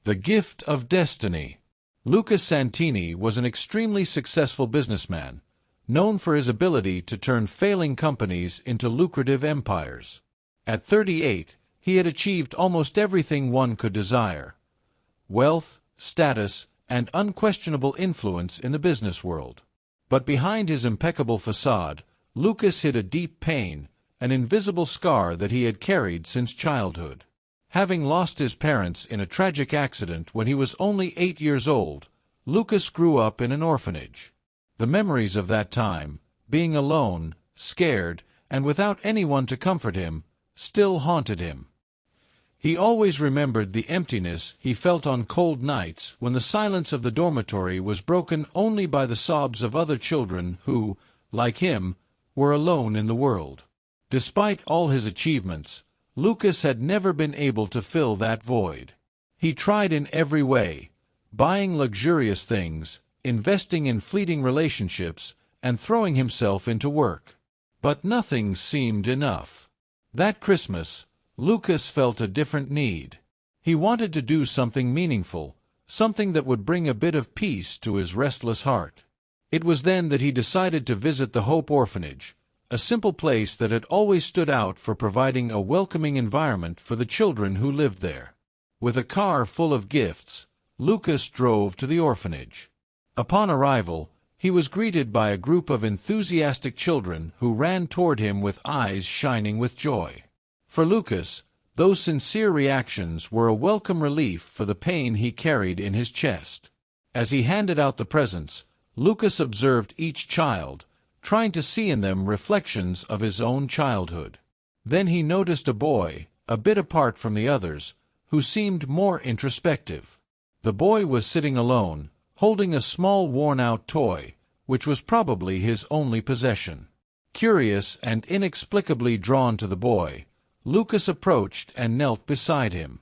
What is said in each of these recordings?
The Gift of Destiny. Lucas Santini was an extremely successful businessman, known for his ability to turn failing companies into lucrative empires. At 38, he had achieved almost everything one could desire: wealth, status, and unquestionable influence in the business world. But behind his impeccable facade, Lucas hid a deep pain, an invisible scar that he had carried since childhood. Having lost his parents in a tragic accident when he was only 8 years old, Lucas grew up in an orphanage. The memories of that time, being alone, scared, and without anyone to comfort him, still haunted him. He always remembered the emptiness he felt on cold nights when the silence of the dormitory was broken only by the sobs of other children who, like him, were alone in the world. Despite all his achievements, Lucas had never been able to fill that void. He tried in every way, buying luxurious things, investing in fleeting relationships, and throwing himself into work. But nothing seemed enough. That Christmas, Lucas felt a different need. He wanted to do something meaningful, something that would bring a bit of peace to his restless heart. It was then that he decided to visit the Hope Orphanage, a simple place that had always stood out for providing a welcoming environment for the children who lived there. With a car full of gifts, Lucas drove to the orphanage. Upon arrival, he was greeted by a group of enthusiastic children who ran toward him with eyes shining with joy. For Lucas, those sincere reactions were a welcome relief for the pain he carried in his chest. As he handed out the presents, Lucas observed each child, trying to see in them reflections of his own childhood. Then he noticed a boy, a bit apart from the others, who seemed more introspective. The boy was sitting alone, holding a small worn-out toy, which was probably his only possession. Curious and inexplicably drawn to the boy, Lucas approached and knelt beside him.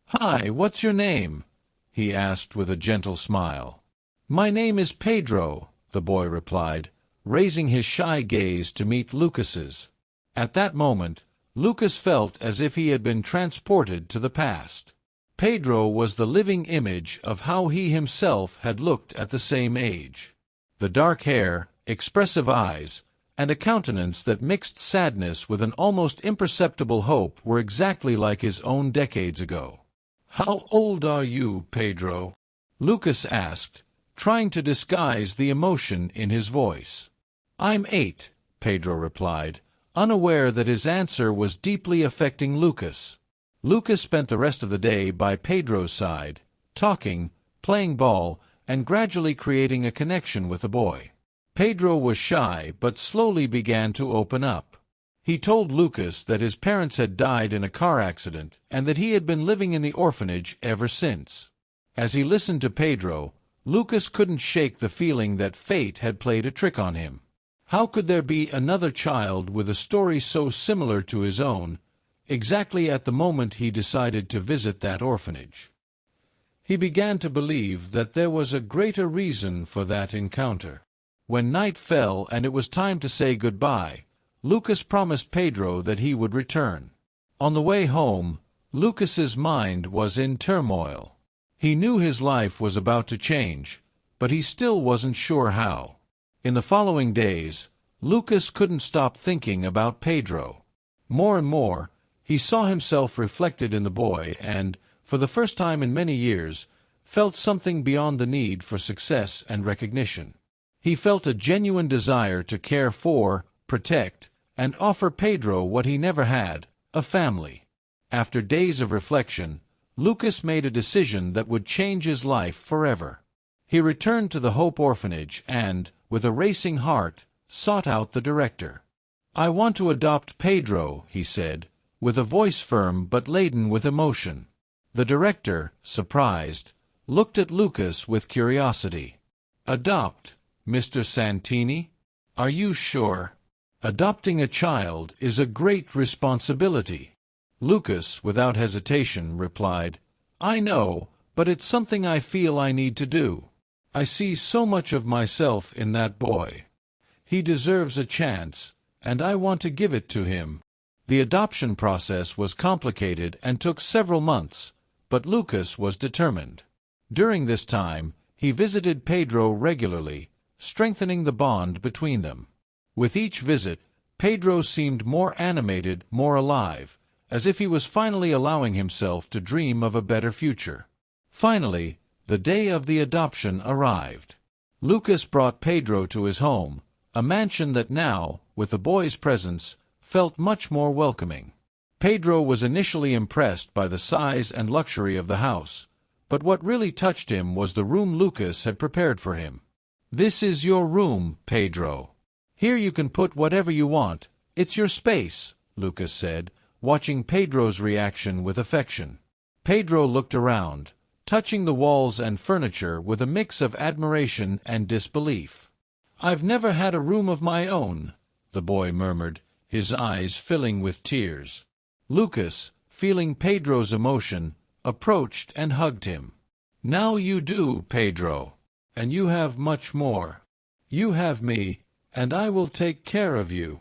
"Hi, what's your name?" he asked with a gentle smile. "My name is Pedro," the boy replied, raising his shy gaze to meet Lucas's. At that moment, Lucas felt as if he had been transported to the past. Pedro was the living image of how he himself had looked at the same age. The dark hair, expressive eyes, and a countenance that mixed sadness with an almost imperceptible hope were exactly like his own decades ago. "How old are you, Pedro?" Lucas asked, trying to disguise the emotion in his voice. "I'm 8, Pedro replied, unaware that his answer was deeply affecting Lucas. Lucas spent the rest of the day by Pedro's side, talking, playing ball, and gradually creating a connection with the boy. Pedro was shy but slowly began to open up. He told Lucas that his parents had died in a car accident and that he had been living in the orphanage ever since. As he listened to Pedro, Lucas couldn't shake the feeling that fate had played a trick on him. How could there be another child with a story so similar to his own, exactly at the moment he decided to visit that orphanage? He began to believe that there was a greater reason for that encounter. When night fell and it was time to say goodbye, Lucas promised Pedro that he would return. On the way home, Lucas's mind was in turmoil. He knew his life was about to change, but he still wasn't sure how. In the following days, Lucas couldn't stop thinking about Pedro. More and more, he saw himself reflected in the boy and, for the first time in many years, felt something beyond the need for success and recognition. He felt a genuine desire to care for, protect, and offer Pedro what he never had, a family. After days of reflection, Lucas made a decision that would change his life forever. He returned to the Hope Orphanage and, with a racing heart, sought out the director. "I want to adopt Pedro," he said, with a voice firm but laden with emotion. The director, surprised, looked at Lucas with curiosity. "Adopt, Mr. Santini? Are you sure? Adopting a child is a great responsibility." Lucas, without hesitation, replied, "I know, but it's something I feel I need to do. I see so much of myself in that boy. He deserves a chance, and I want to give it to him." The adoption process was complicated and took several months, but Lucas was determined. During this time, he visited Pedro regularly, strengthening the bond between them. With each visit, Pedro seemed more animated, more alive, as if he was finally allowing himself to dream of a better future. Finally, the day of the adoption arrived. Lucas brought Pedro to his home, a mansion that now, with the boy's presence, felt much more welcoming. Pedro was initially impressed by the size and luxury of the house, but what really touched him was the room Lucas had prepared for him. "This is your room, Pedro. Here you can put whatever you want. It's your space," Lucas said, watching Pedro's reaction with affection. Pedro looked around, touching the walls and furniture with a mix of admiration and disbelief. "I've never had a room of my own," the boy murmured, his eyes filling with tears. Lucas, feeling Pedro's emotion, approached and hugged him. "Now you do, Pedro. And you have much more. You have me, and I will take care of you."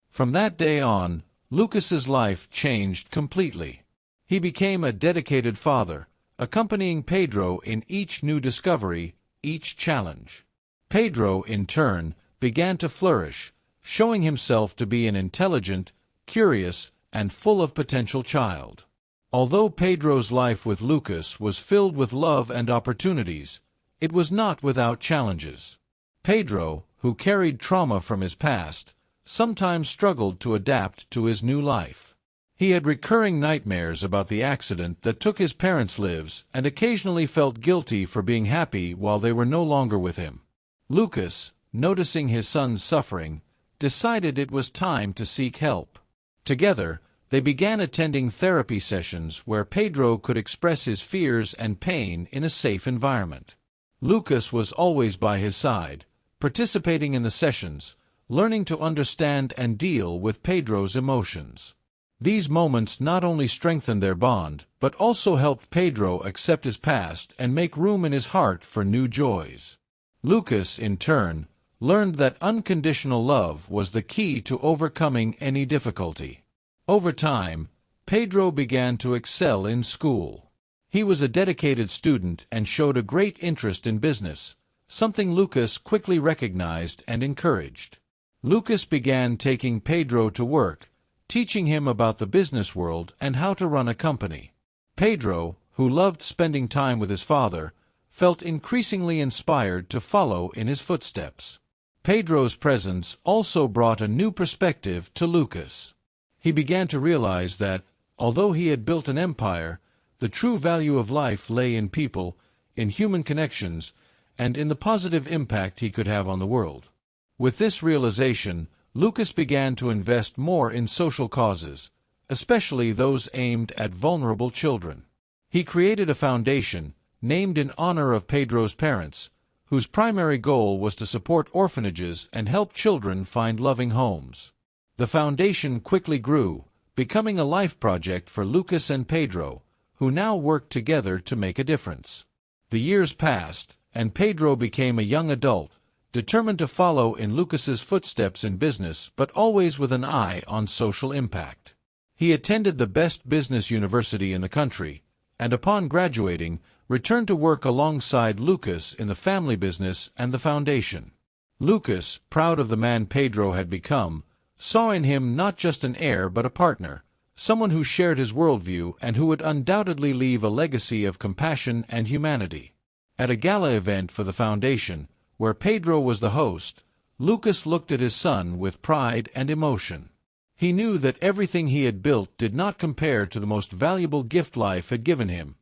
From that day on, Lucas's life changed completely. He became a dedicated father, accompanying Pedro in each new discovery, each challenge. Pedro, in turn, began to flourish, showing himself to be an intelligent, curious, and full of potential child. Although Pedro's life with Lucas was filled with love and opportunities, it was not without challenges. Pedro, who carried trauma from his past, sometimes struggled to adapt to his new life. He had recurring nightmares about the accident that took his parents' lives and occasionally felt guilty for being happy while they were no longer with him. Lucas, noticing his son's suffering, decided it was time to seek help. Together, they began attending therapy sessions where Pedro could express his fears and pain in a safe environment. Lucas was always by his side, participating in the sessions, learning to understand and deal with Pedro's emotions. These moments not only strengthened their bond, but also helped Pedro accept his past and make room in his heart for new joys. Lucas, in turn, learned that unconditional love was the key to overcoming any difficulty. Over time, Pedro began to excel in school. He was a dedicated student and showed a great interest in business, something Lucas quickly recognized and encouraged. Lucas began taking Pedro to work, teaching him about the business world and how to run a company. Pedro, who loved spending time with his father, felt increasingly inspired to follow in his footsteps. Pedro's presence also brought a new perspective to Lucas. He began to realize that, although he had built an empire, the true value of life lay in people, in human connections, and in the positive impact he could have on the world. With this realization, Lucas began to invest more in social causes, especially those aimed at vulnerable children. He created a foundation, named in honor of Pedro's parents, whose primary goal was to support orphanages and help children find loving homes. The foundation quickly grew, becoming a life project for Lucas and Pedro, who now worked together to make a difference. The years passed, and Pedro became a young adult, determined to follow in Lucas's footsteps in business but always with an eye on social impact. He attended the best business university in the country, and upon graduating, returned to work alongside Lucas in the family business and the foundation. Lucas, proud of the man Pedro had become, saw in him not just an heir but a partner, someone who shared his worldview and who would undoubtedly leave a legacy of compassion and humanity. At a gala event for the foundation, where Pedro was the host, Lucas looked at his son with pride and emotion. He knew that everything he had built did not compare to the most valuable gift life had given him,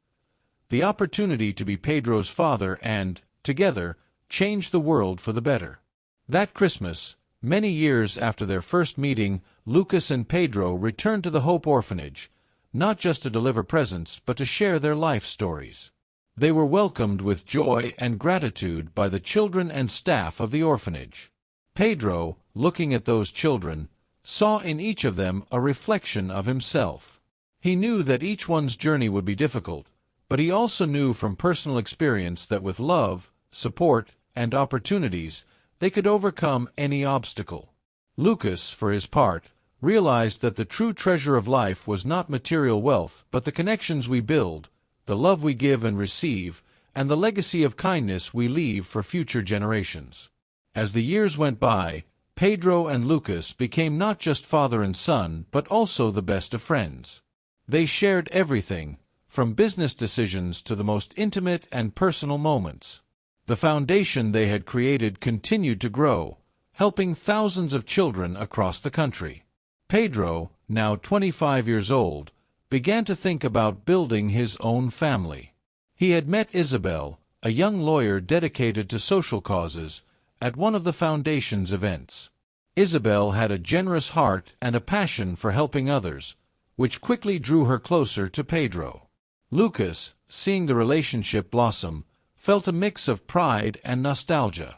the opportunity to be Pedro's father and, together, change the world for the better. That Christmas, many years after their first meeting, Lucas and Pedro returned to the Hope Orphanage, not just to deliver presents but to share their life stories. They were welcomed with joy and gratitude by the children and staff of the orphanage. Pedro, looking at those children, saw in each of them a reflection of himself. He knew that each one's journey would be difficult, but he also knew from personal experience that with love, support, and opportunities, they could overcome any obstacle. Lucas, for his part, realized that the true treasure of life was not material wealth but the connections we build, the love we give and receive, and the legacy of kindness we leave for future generations. As the years went by, Pedro and Lucas became not just father and son, but also the best of friends. They shared everything, from business decisions to the most intimate and personal moments. The foundation they had created continued to grow, helping thousands of children across the country. Pedro, now 25 years old, began to think about building his own family. He had met Isabel, a young lawyer dedicated to social causes, at one of the foundation's events. Isabel had a generous heart and a passion for helping others, which quickly drew her closer to Pedro. Lucas, seeing the relationship blossom, felt a mix of pride and nostalgia.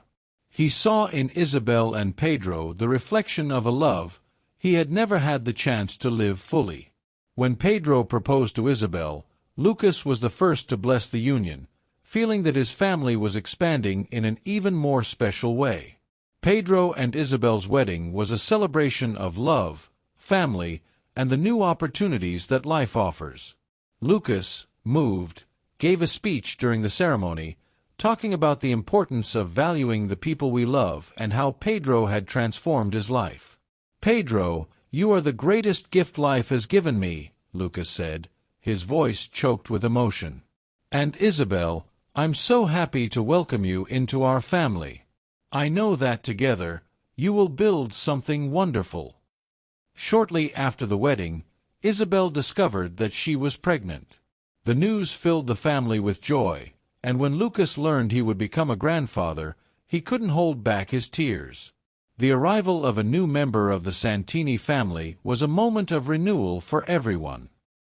He saw in Isabel and Pedro the reflection of a love he had never had the chance to live fully. When Pedro proposed to Isabel, Lucas was the first to bless the union, feeling that his family was expanding in an even more special way. Pedro and Isabel's wedding was a celebration of love, family, and the new opportunities that life offers. Lucas, moved, gave a speech during the ceremony, talking about the importance of valuing the people we love and how Pedro had transformed his life. "Pedro, you are the greatest gift life has given me," Lucas said, his voice choked with emotion. "And Isabel, I'm so happy to welcome you into our family. I know that together, you will build something wonderful." Shortly after the wedding, Isabel discovered that she was pregnant. The news filled the family with joy, and when Lucas learned he would become a grandfather, he couldn't hold back his tears. The arrival of a new member of the Santini family was a moment of renewal for everyone.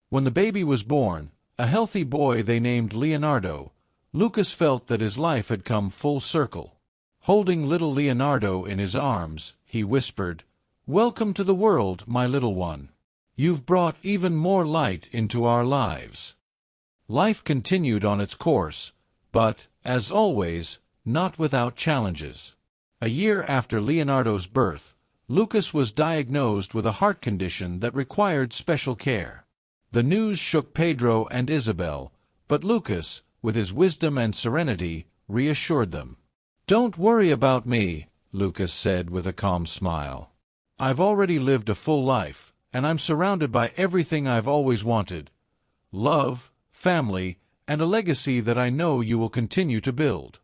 When the baby was born, a healthy boy they named Leonardo, Lucas felt that his life had come full circle. Holding little Leonardo in his arms, he whispered, "Welcome to the world, my little one. You've brought even more light into our lives." Life continued on its course, but, as always, not without challenges. A year after Leonardo's birth, Lucas was diagnosed with a heart condition that required special care. The news shook Pedro and Isabel, but Lucas, with his wisdom and serenity, reassured them. "Don't worry about me," Lucas said with a calm smile. "I've already lived a full life, and I'm surrounded by everything I've always wanted: love, family, and a legacy that I know you will continue to build."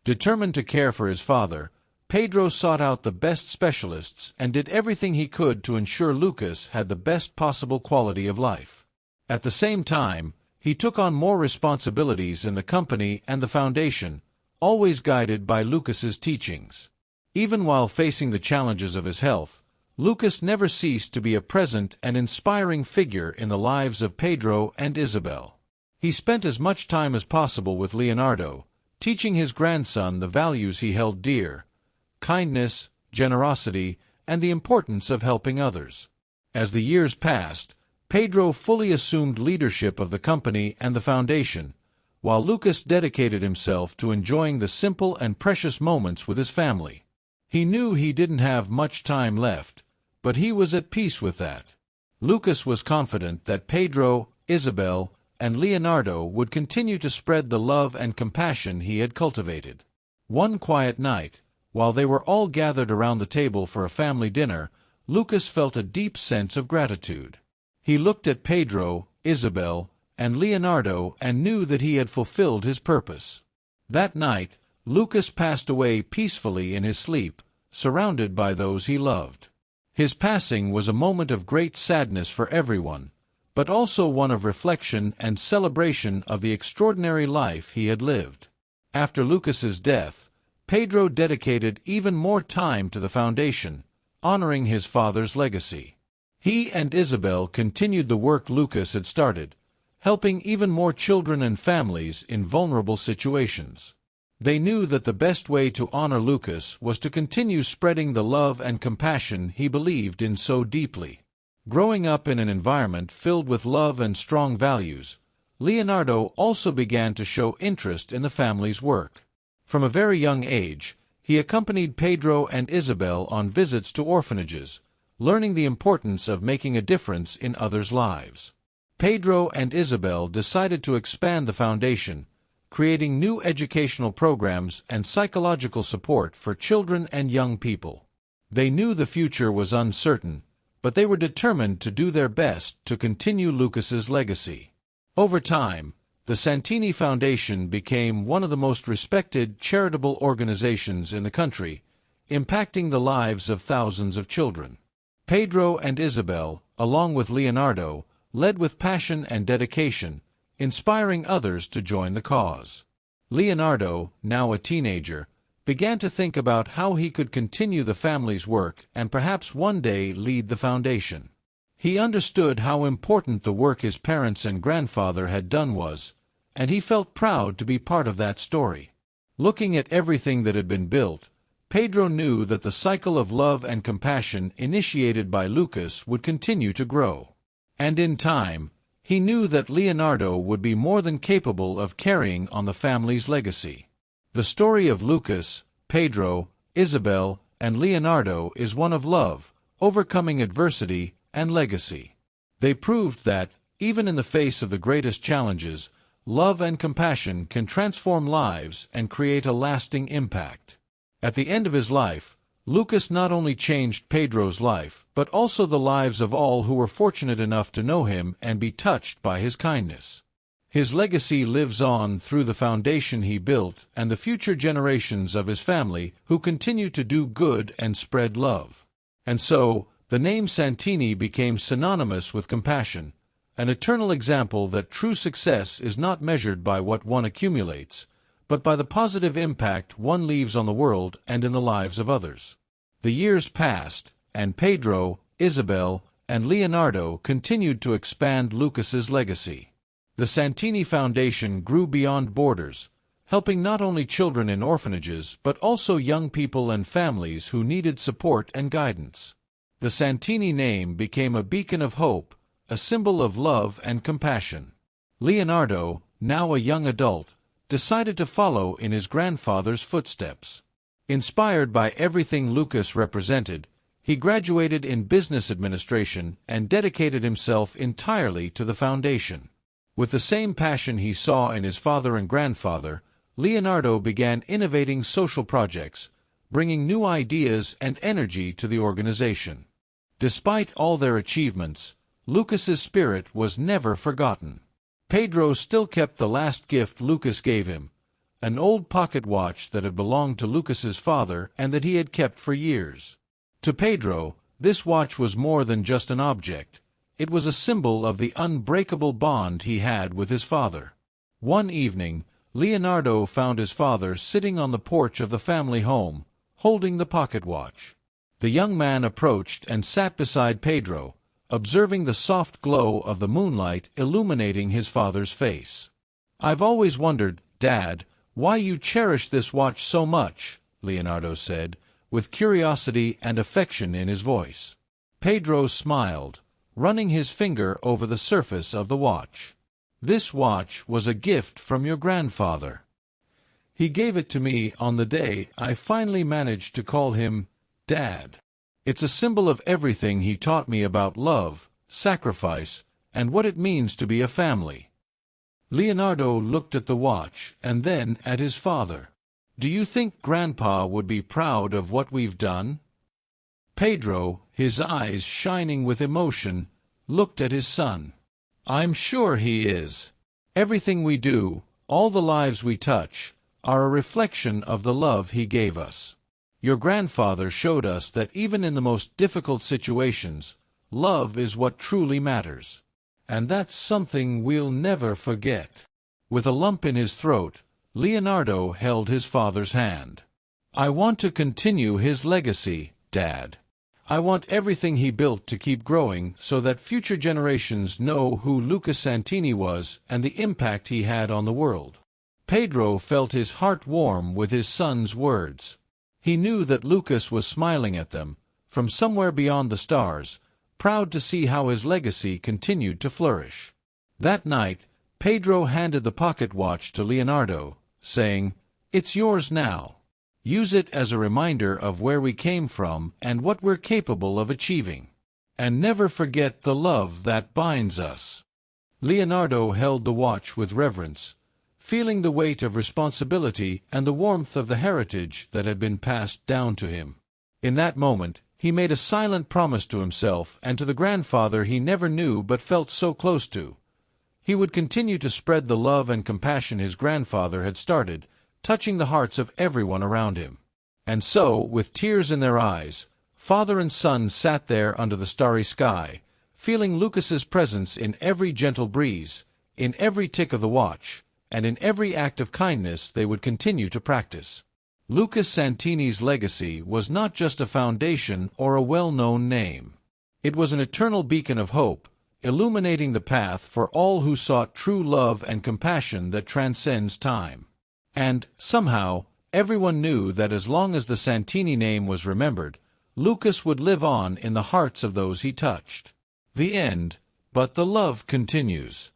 Determined to care for his father, Pedro sought out the best specialists and did everything he could to ensure Lucas had the best possible quality of life. At the same time, he took on more responsibilities in the company and the foundation, always guided by Lucas's teachings. Even while facing the challenges of his health, Lucas never ceased to be a present and inspiring figure in the lives of Pedro and Isabel. He spent as much time as possible with Leonardo, teaching his grandson the values he held dear: kindness, generosity, and the importance of helping others. As the years passed, Pedro fully assumed leadership of the company and the foundation, while Lucas dedicated himself to enjoying the simple and precious moments with his family. He knew he didn't have much time left, but he was at peace with that. Lucas was confident that Pedro, Isabel, and Leonardo would continue to spread the love and compassion he had cultivated. One quiet night, while they were all gathered around the table for a family dinner, Lucas felt a deep sense of gratitude. He looked at Pedro, Isabel, and Leonardo and knew that he had fulfilled his purpose. That night, Lucas passed away peacefully in his sleep, surrounded by those he loved. His passing was a moment of great sadness for everyone, but also one of reflection and celebration of the extraordinary life he had lived. After Lucas's death, Pedro dedicated even more time to the foundation, honoring his father's legacy. He and Isabel continued the work Lucas had started, helping even more children and families in vulnerable situations. They knew that the best way to honor Lucas was to continue spreading the love and compassion he believed in so deeply. Growing up in an environment filled with love and strong values, Leonardo also began to show interest in the family's work. From a very young age, he accompanied Pedro and Isabel on visits to orphanages, learning the importance of making a difference in others' lives. Pedro and Isabel decided to expand the foundation, creating new educational programs and psychological support for children and young people. They knew the future was uncertain, but they were determined to do their best to continue Lucas's legacy. Over time, the Santini Foundation became one of the most respected charitable organizations in the country, impacting the lives of thousands of children. Pedro and Isabel, along with Leonardo, led with passion and dedication, inspiring others to join the cause. Leonardo, now a teenager, began to think about how he could continue the family's work and perhaps one day lead the foundation. He understood how important the work his parents and grandfather had done was, and he felt proud to be part of that story. Looking at everything that had been built, Pedro knew that the cycle of love and compassion initiated by Lucas would continue to grow. And in time, he knew that Leonardo would be more than capable of carrying on the family's legacy. The story of Lucas, Pedro, Isabel, and Leonardo is one of love, overcoming adversity, and legacy. They proved that, even in the face of the greatest challenges, love and compassion can transform lives and create a lasting impact. At the end of his life, Lucas not only changed Pedro's life, but also the lives of all who were fortunate enough to know him and be touched by his kindness. His legacy lives on through the foundation he built and the future generations of his family who continue to do good and spread love. And so, the name Santini became synonymous with compassion, an eternal example that true success is not measured by what one accumulates, but by the positive impact one leaves on the world and in the lives of others. The years passed, and Pedro, Isabel, and Leonardo continued to expand Lucas's legacy. The Santini Foundation grew beyond borders, helping not only children in orphanages but also young people and families who needed support and guidance. The Santini name became a beacon of hope, a symbol of love and compassion. Leonardo, now a young adult, decided to follow in his grandfather's footsteps. Inspired by everything Lucas represented, he graduated in business administration and dedicated himself entirely to the foundation. With the same passion he saw in his father and grandfather, Leonardo began innovating social projects, bringing new ideas and energy to the organization. Despite all their achievements, Lucas's spirit was never forgotten. Pedro still kept the last gift Lucas gave him, an old pocket watch that had belonged to Lucas's father and that he had kept for years. To Pedro, this watch was more than just an object. It was a symbol of the unbreakable bond he had with his father. One evening, Leonardo found his father sitting on the porch of the family home, holding the pocket watch. The young man approached and sat beside Pedro, observing the soft glow of the moonlight illuminating his father's face. "I've always wondered, Dad, why you cherish this watch so much," Leonardo said, with curiosity and affection in his voice. Pedro smiled, running his finger over the surface of the watch. "This watch was a gift from your grandfather. He gave it to me on the day I finally managed to call him Dad. It's a symbol of everything he taught me about love, sacrifice, and what it means to be a family." Leonardo looked at the watch and then at his father. "Do you think Grandpa would be proud of what we've done?" Pedro, his eyes shining with emotion, looked at his son. "I'm sure he is. Everything we do, all the lives we touch, are a reflection of the love he gave us. Your grandfather showed us that even in the most difficult situations, love is what truly matters. And that's something we'll never forget." With a lump in his throat, Leonardo held his father's hand. "I want to continue his legacy, Dad. I want everything he built to keep growing so that future generations know who Lucas Santini was and the impact he had on the world." Pedro felt his heart warm with his son's words. He knew that Lucas was smiling at them, from somewhere beyond the stars, proud to see how his legacy continued to flourish. That night, Pedro handed the pocket watch to Leonardo, saying, "It's yours now. Use it as a reminder of where we came from and what we're capable of achieving. And never forget the love that binds us." Leonardo held the watch with reverence, feeling the weight of responsibility and the warmth of the heritage that had been passed down to him. In that moment, he made a silent promise to himself and to the grandfather he never knew but felt so close to. He would continue to spread the love and compassion his grandfather had started, touching the hearts of everyone around him. And so, with tears in their eyes, father and son sat there under the starry sky, feeling Lucas's presence in every gentle breeze, in every tick of the watch, and in every act of kindness they would continue to practice. Lucas Santini's legacy was not just a foundation or a well-known name. It was an eternal beacon of hope, illuminating the path for all who sought true love and compassion that transcends time. And, somehow, everyone knew that as long as the Santini name was remembered, Lucas would live on in the hearts of those he touched. The end, but the love continues.